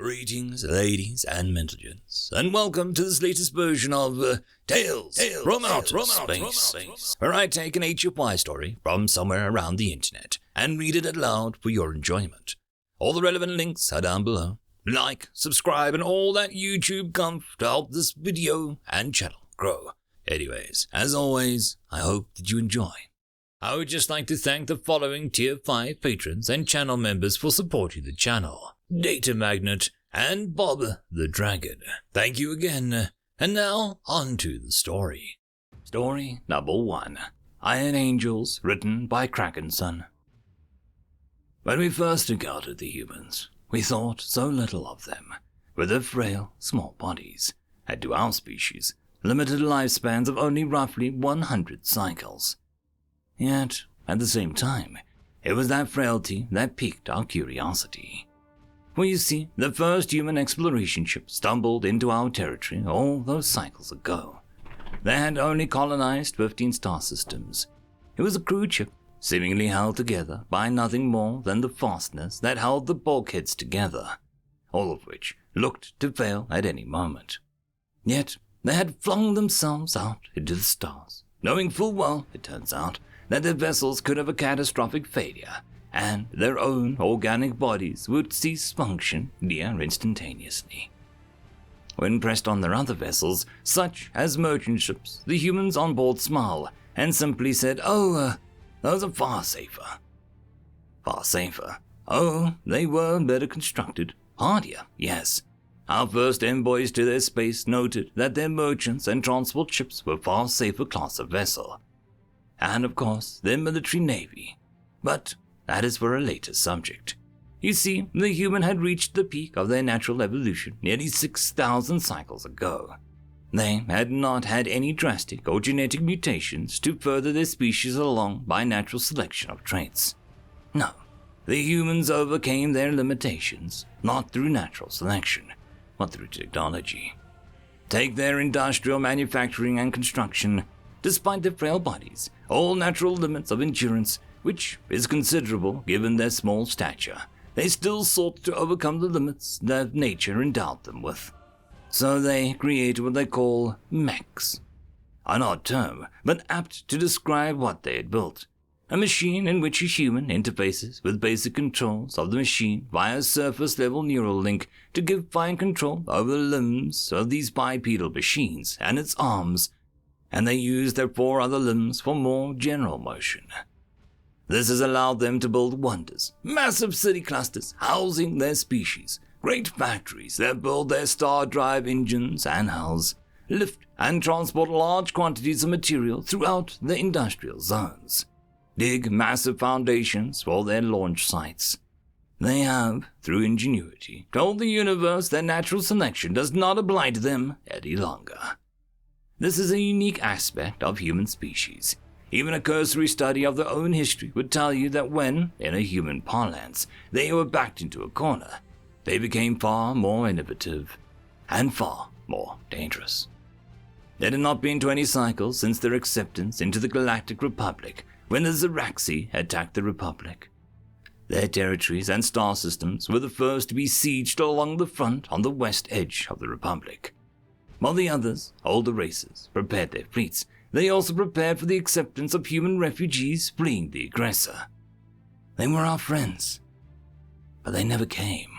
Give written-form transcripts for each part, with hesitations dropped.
Greetings, ladies and gents, and welcome to this latest version of Tales from Outer Space, where I take an HFY story from somewhere around the internet and read it aloud for your enjoyment. All the relevant links are down below. Like, subscribe, and all that YouTube comf to help this video and channel grow. Anyways, as always, I hope that you enjoy. I would just like to thank the following Tier 5 patrons and channel members for supporting the channel: Datamagnet and Bob the Dragon. Thank you again. And now, on to the story. Story number 1. Iron Angels, written by Crackensan. When we first encountered the humans, we thought so little of them, with their frail, small bodies, and to our species, limited lifespans of only roughly 100 cycles. Yet, at the same time, it was that frailty that piqued our curiosity. For you see, the first human exploration ship stumbled into our territory all those cycles ago. They had only colonized 15 star systems. It was a crude ship, seemingly held together by nothing more than the fasteners that held the bulkheads together, all of which looked to fail at any moment. Yet, they had flung themselves out into the stars, knowing full well, it turns out, that their vessels could have a catastrophic failure, and their own organic bodies would cease function near instantaneously. When pressed on their other vessels, such as merchant ships, the humans on board smiled and simply said, those are far safer. Far safer? Oh, they were better constructed. Hardier, yes. Our first envoys to their space noted that their merchants and transport ships were far safer class of vessel. And of course, their military navy. But that is for a later subject. You see, the human had reached the peak of their natural evolution nearly 6,000 cycles ago. They had not had any drastic or genetic mutations to further their species along by natural selection of traits. No, the humans overcame their limitations, not through natural selection, but through technology. Take their industrial manufacturing and construction. Despite their frail bodies, all natural limits of endurance, which is considerable given their small stature, they still sought to overcome the limits that nature endowed them with. So they created what they call mechs. An odd term, but apt to describe what they had built. A machine in which a human interfaces with basic controls of the machine via a surface-level neural link to give fine control over the limbs of these bipedal machines and its arms, and they use their 4 other limbs for more general motion. This has allowed them to build wonders, massive city clusters housing their species, great factories that build their star drive engines and hulls, lift and transport large quantities of material throughout the industrial zones, dig massive foundations for their launch sites. They have, through ingenuity, told the universe that natural selection does not apply to them any longer. This is a unique aspect of human species. Even a cursory study of their own history would tell you that when, in a human parlance, they were backed into a corner, they became far more innovative and far more dangerous. It had not been 20 cycles since their acceptance into the Galactic Republic when the Zeraxi attacked the Republic. Their territories and star systems were the first to be sieged along the front on the west edge of the Republic. While the others, older races, prepared their fleets, they also prepared for the acceptance of human refugees fleeing the aggressor. They were our friends, but they never came.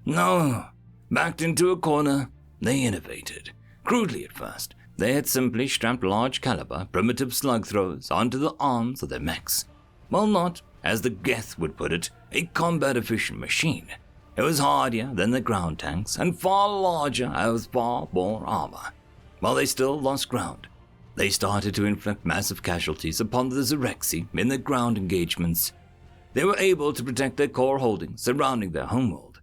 No, backed into a corner, they innovated. Crudely at first, they had simply strapped large caliber primitive slug throwers onto the arms of their mechs. While not, as the Geth would put it, a combat-efficient machine, it was hardier than the ground tanks and far larger and with far more armor. While they still lost ground, they started to inflict massive casualties upon the Zeraxi in their ground engagements. They were able to protect their core holdings surrounding their homeworld.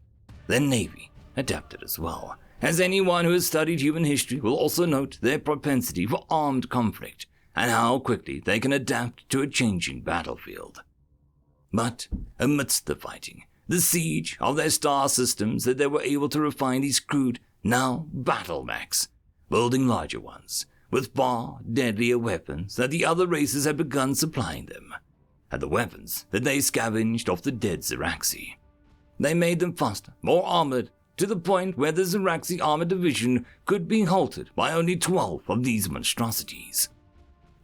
Their navy adapted as well, as anyone who has studied human history will also note their propensity for armed conflict and how quickly they can adapt to a changing battlefield. But amidst the fighting, the siege of their star systems, that they were able to refine these crude, now battle mechs, building larger ones, with far deadlier weapons that the other races had begun supplying them, and the weapons that they scavenged off the dead Zeraxi. They made them faster, more armored, to the point where the Ziraxi Armored Division could be halted by only 12 of these monstrosities.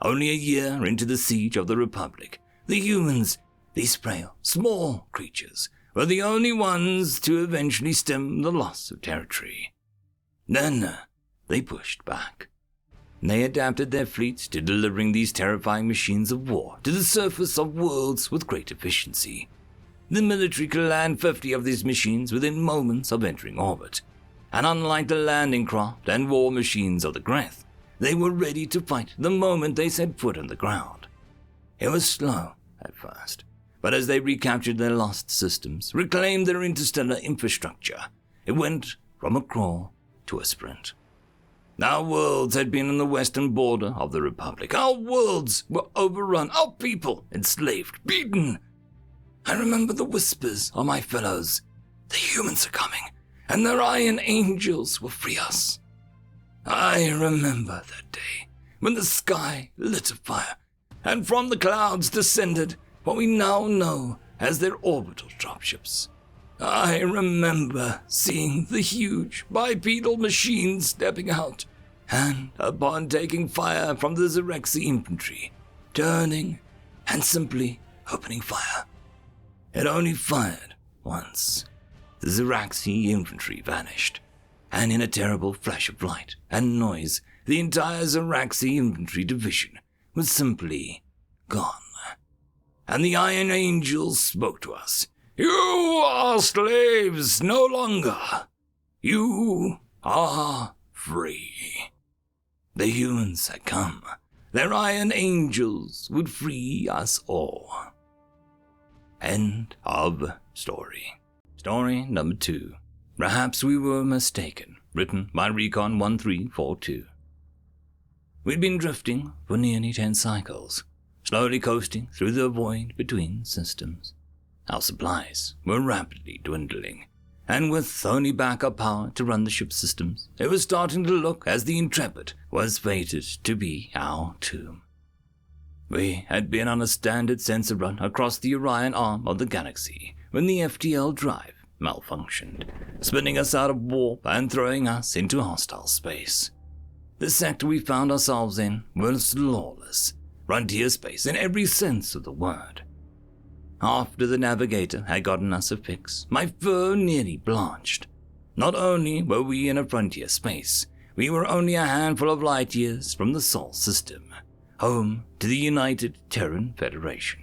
Only a year into the siege of the Republic, the humans, these frail, small creatures, were the only ones to eventually stem the loss of territory. Then they pushed back. They adapted their fleets to delivering these terrifying machines of war to the surface of worlds with great efficiency. The military could land 50 of these machines within moments of entering orbit, and unlike the landing craft and war machines of the Greth, they were ready to fight the moment they set foot on the ground. It was slow at first, but as they recaptured their lost systems, reclaimed their interstellar infrastructure, it went from a crawl to a sprint. Our worlds had been on the western border of the Republic. Our worlds were overrun, our people enslaved, beaten. I remember the whispers of my fellows. The humans are coming, and their iron angels will free us. I remember that day when the sky lit afire, and from the clouds descended what we now know as their orbital dropships. I remember seeing the huge bipedal machines stepping out, and upon taking fire from the Ziraxi infantry, turning and simply opening fire. It only fired once. The Ziraxi infantry vanished, and in a terrible flash of light and noise, the entire Ziraxi infantry division was simply gone. And the Iron Angels spoke to us. You are slaves no longer. You are free. The humans had come. Their Iron Angels would free us all. End of story. Story number 2. Perhaps We Were Mistaken, written by Recon 1342. We'd been drifting for nearly 10 cycles, slowly coasting through the void between systems. Our supplies were rapidly dwindling, and with only backup power to run the ship's systems, it was starting to look as the Intrepid was fated to be our tomb. We had been on a standard sensor run across the Orion arm of the galaxy when the FTL drive malfunctioned, spinning us out of warp and throwing us into hostile space. The sector we found ourselves in was lawless, frontier space in every sense of the word. After the navigator had gotten us a fix, my fur nearly blanched. Not only were we in a frontier space, we were only a handful of light years from the Sol system, home to the United Terran Federation.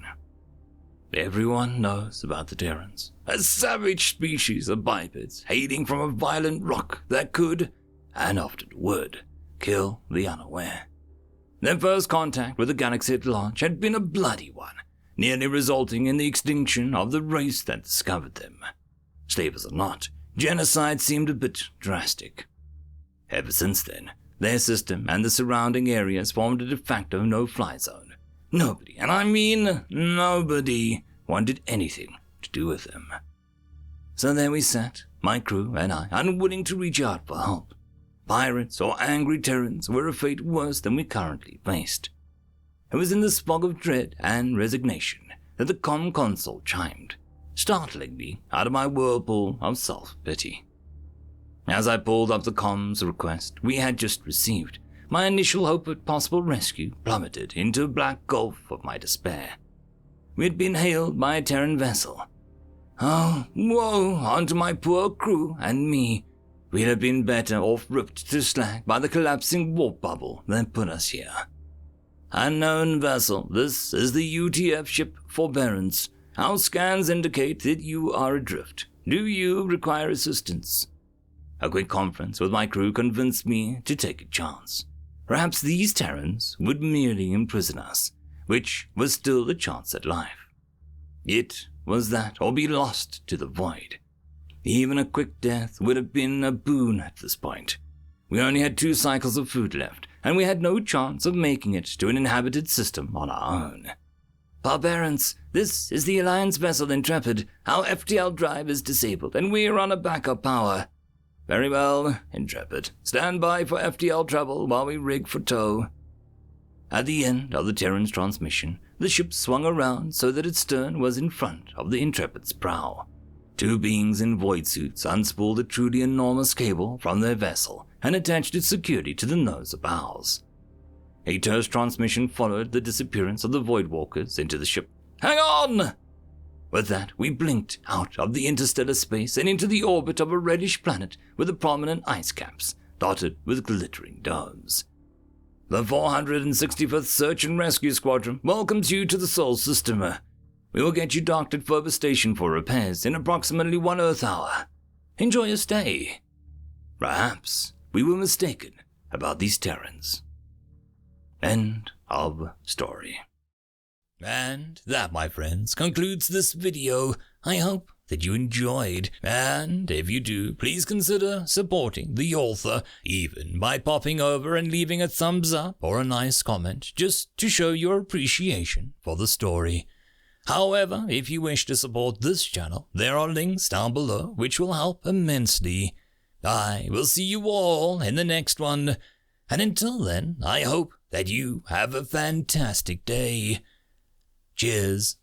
Everyone knows about the Terrans, a savage species of bipeds hailing from a violent rock that could, and often would, kill the unaware. Their first contact with the galaxy at large had been a bloody one, nearly resulting in the extinction of the race that discovered them. Slavers or not, genocide seemed a bit drastic. Ever since then, their system and the surrounding areas formed a de facto no-fly zone. Nobody, and I mean nobody, wanted anything to do with them. So there we sat, my crew and I, unwilling to reach out for help. Pirates or angry Terrans were a fate worse than we currently faced. It was in this fog of dread and resignation that the comm console chimed, startling me out of my whirlpool of self-pity. As I pulled up the comms request we had just received, my initial hope at possible rescue plummeted into a black gulf of my despair. We had been hailed by a Terran vessel. Oh, woe unto my poor crew and me. We'd have been better off ripped to slag by the collapsing warp bubble than put us here. Unknown vessel, this is the UTF ship Forbearance. Our scans indicate that you are adrift. Do you require assistance? A quick conference with my crew convinced me to take a chance. Perhaps these Terrans would merely imprison us, which was still a chance at life. It was that or be lost to the void. Even a quick death would have been a boon at this point. We only had 2 cycles of food left, and we had no chance of making it to an inhabited system on our own. Forbearance, this is the Alliance vessel Intrepid. Our FTL drive is disabled, and we're on a backup power. Very well, Intrepid. Stand by for FTL trouble while we rig for tow. At the end of the Terran's transmission, the ship swung around so that its stern was in front of the Intrepid's prow. Two beings in void suits unspooled a truly enormous cable from their vessel and attached its security to the nose of ours. A terse transmission followed the disappearance of the void walkers into the ship. Hang on! With that, we blinked out of the interstellar space and into the orbit of a reddish planet with the prominent ice caps dotted with glittering domes. The 465th Search and Rescue Squadron welcomes you to the Sol System. We will get you docked at Phobos Station for repairs in approximately 1 Earth hour. Enjoy your stay. Perhaps we were mistaken about these Terrans. End of story. And that, my friends, concludes this video. I hope that you enjoyed, and if you do, please consider supporting the author, even by popping over and leaving a thumbs up or a nice comment, just to show your appreciation for the story. However, if you wish to support this channel, there are links down below which will help immensely. I will see you all in the next one, and until then, I hope that you have a fantastic day. Cheers.